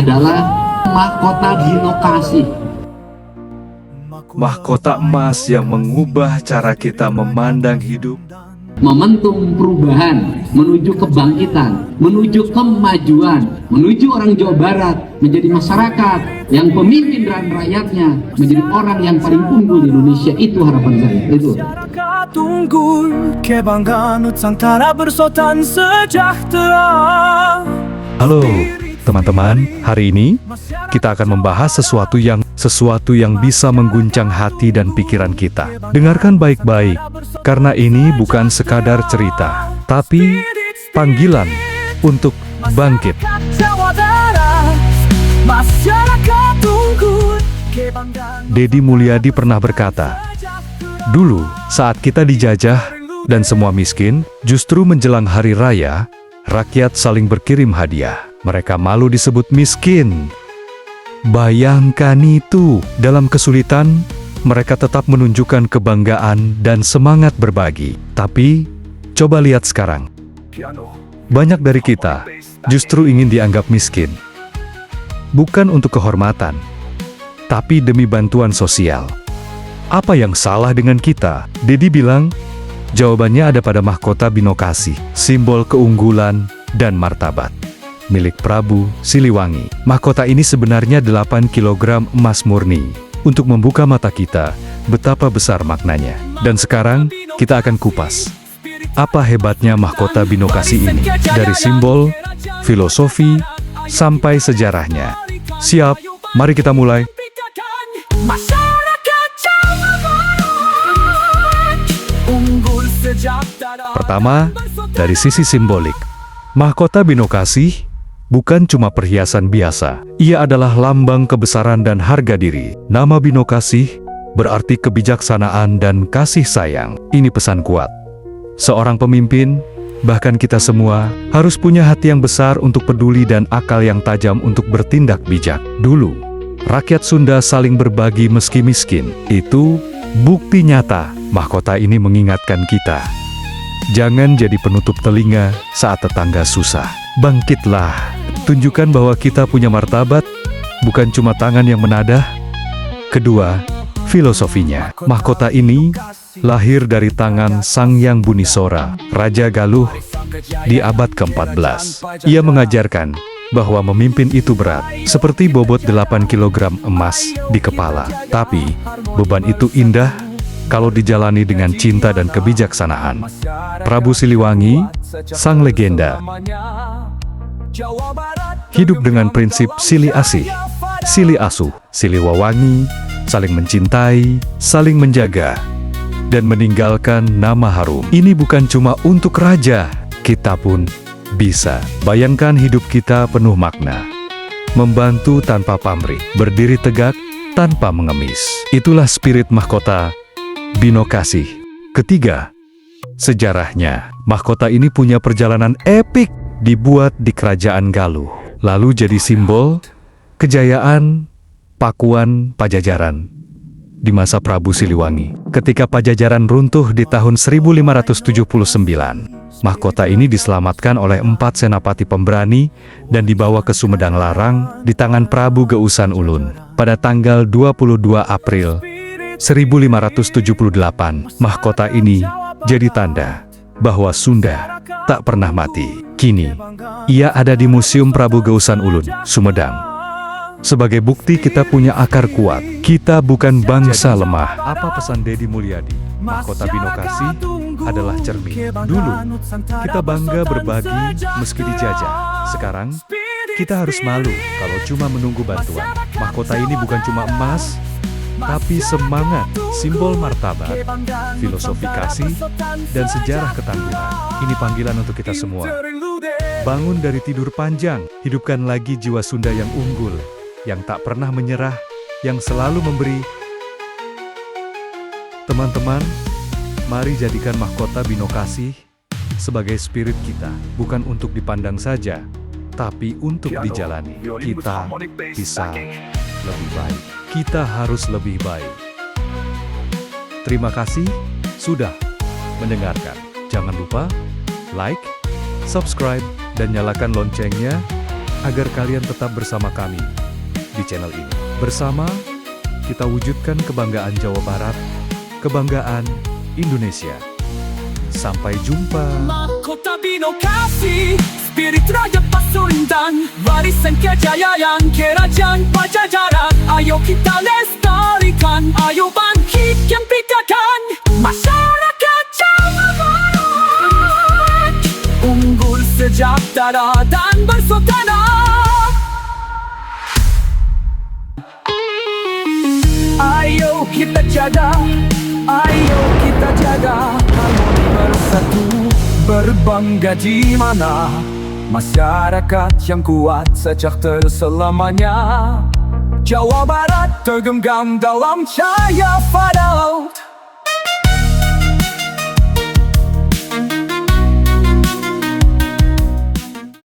adalah mahkota binokasi. Mahkota emas yang mengubah cara kita memandang hidup. Momentum perubahan menuju kebangkitan, menuju kemajuan, menuju orang Jawa Barat menjadi masyarakat yang pemimpin dan rakyatnya menjadi orang yang paling unggul di Indonesia. Itu harapan saya. Itu. Halo teman-teman, hari ini kita akan membahas sesuatu yang bisa mengguncang hati dan pikiran kita. Dengarkan baik-baik, karena ini bukan sekadar cerita, tapi panggilan untuk bangkit. Deddy Mulyadi pernah berkata, "Dulu, saat kita dijajah dan semua miskin, justru menjelang hari raya, rakyat saling berkirim hadiah. Mereka malu disebut miskin. Bayangkan itu, dalam kesulitan, mereka tetap menunjukkan kebanggaan dan semangat berbagi. Tapi, coba lihat sekarang. Banyak dari kita justru ingin dianggap miskin. Bukan untuk kehormatan, tapi demi bantuan sosial. Apa yang salah dengan kita?" Deddy bilang, jawabannya ada pada mahkota binokasi, simbol keunggulan dan martabat milik Prabu Siliwangi. Mahkota ini sebenarnya 8 kg emas murni, untuk membuka mata kita betapa besar maknanya. Dan sekarang, kita akan kupas apa hebatnya mahkota binokasi ini, dari simbol, filosofi, sampai sejarahnya. Siap, mari kita mulai. Pertama, dari sisi simbolik. Mahkota binokasi bukan cuma perhiasan biasa. Ia adalah lambang kebesaran dan harga diri. Nama binokasi berarti kebijaksanaan dan kasih sayang. Ini pesan kuat. Seorang pemimpin, bahkan kita semua, harus punya hati yang besar untuk peduli dan akal yang tajam untuk bertindak bijak. Dulu, rakyat Sunda saling berbagi meski miskin. Itu bukti nyata. Mahkota ini mengingatkan kita, jangan jadi penutup telinga saat tetangga susah. Bangkitlah, tunjukkan bahwa kita punya martabat, bukan cuma tangan yang menadah. Kedua, filosofinya. Mahkota ini lahir dari tangan Sang Hyang Bunisora, Raja Galuh, di abad ke-14. Ia mengajarkan bahwa memimpin itu berat, seperti bobot 8 kg emas di kepala. Tapi, beban itu indah kalau dijalani dengan cinta dan kebijaksanaan. Prabu Siliwangi, sang legenda, hidup dengan prinsip silih asih, silih asuh, silih wawangi, saling mencintai, saling menjaga, dan meninggalkan nama harum. Ini bukan cuma untuk raja, kita pun bisa. Bayangkan hidup kita penuh makna, membantu tanpa pamrih, berdiri tegak tanpa mengemis. Itulah spirit mahkota binokasi. Ketiga, sejarahnya. Mahkota ini punya perjalanan epik, dibuat di kerajaan Galuh, lalu jadi simbol kejayaan Pakuan Pajajaran di masa Prabu Siliwangi. Ketika Pajajaran runtuh di tahun 1579, mahkota ini diselamatkan oleh 4 senapati pemberani dan dibawa ke Sumedang Larang di tangan Prabu Geusan Ulun. Pada tanggal 22 April 1578, mahkota ini jadi tanda bahwa Sunda tak pernah mati. Kini, ia ada di Museum Prabu Geusan Ulun, Sumedang. Sebagai bukti kita punya akar kuat, kita bukan bangsa lemah. Apa pesan Deddy Mulyadi? Mahkota binokasi adalah cermin. Dulu, kita bangga berbagi meski dijajah. Sekarang, kita harus malu kalau cuma menunggu bantuan. Mahkota ini bukan cuma emas, tapi semangat, simbol martabat, filosofi kasih, dan sejarah ketangguhan. Ini panggilan untuk kita semua. Bangun dari tidur panjang, hidupkan lagi jiwa Sunda yang unggul, yang tak pernah menyerah, yang selalu memberi. Teman-teman, mari jadikan mahkota binokasi sebagai spirit kita, bukan untuk dipandang saja, tapi untuk dijalani. Kita bisa lebih baik. Kita harus lebih baik. Terima kasih sudah mendengarkan. Jangan lupa like, subscribe, dan nyalakan loncengnya agar kalian tetap bersama kami di channel ini. Bersama, kita wujudkan kebanggaan Jawa Barat, kebanggaan Indonesia. Sampai jumpa. Mahkota Binokasi, spirit rakyat Pasundan, warisan kejayaan kerajaan Pajajaran. Ayo kita lestarikan, ayo bangkitkan pijakan masyarakat Jawa Barat, unggul sejahtera dan bersaudara. Ayo kita jaga, ayo kita jaga harmoni bersatu, berbangga di mana masyarakat yang kuat sejahtera selamanya. Jawa Barat tergenggam dalam cahaya Farel.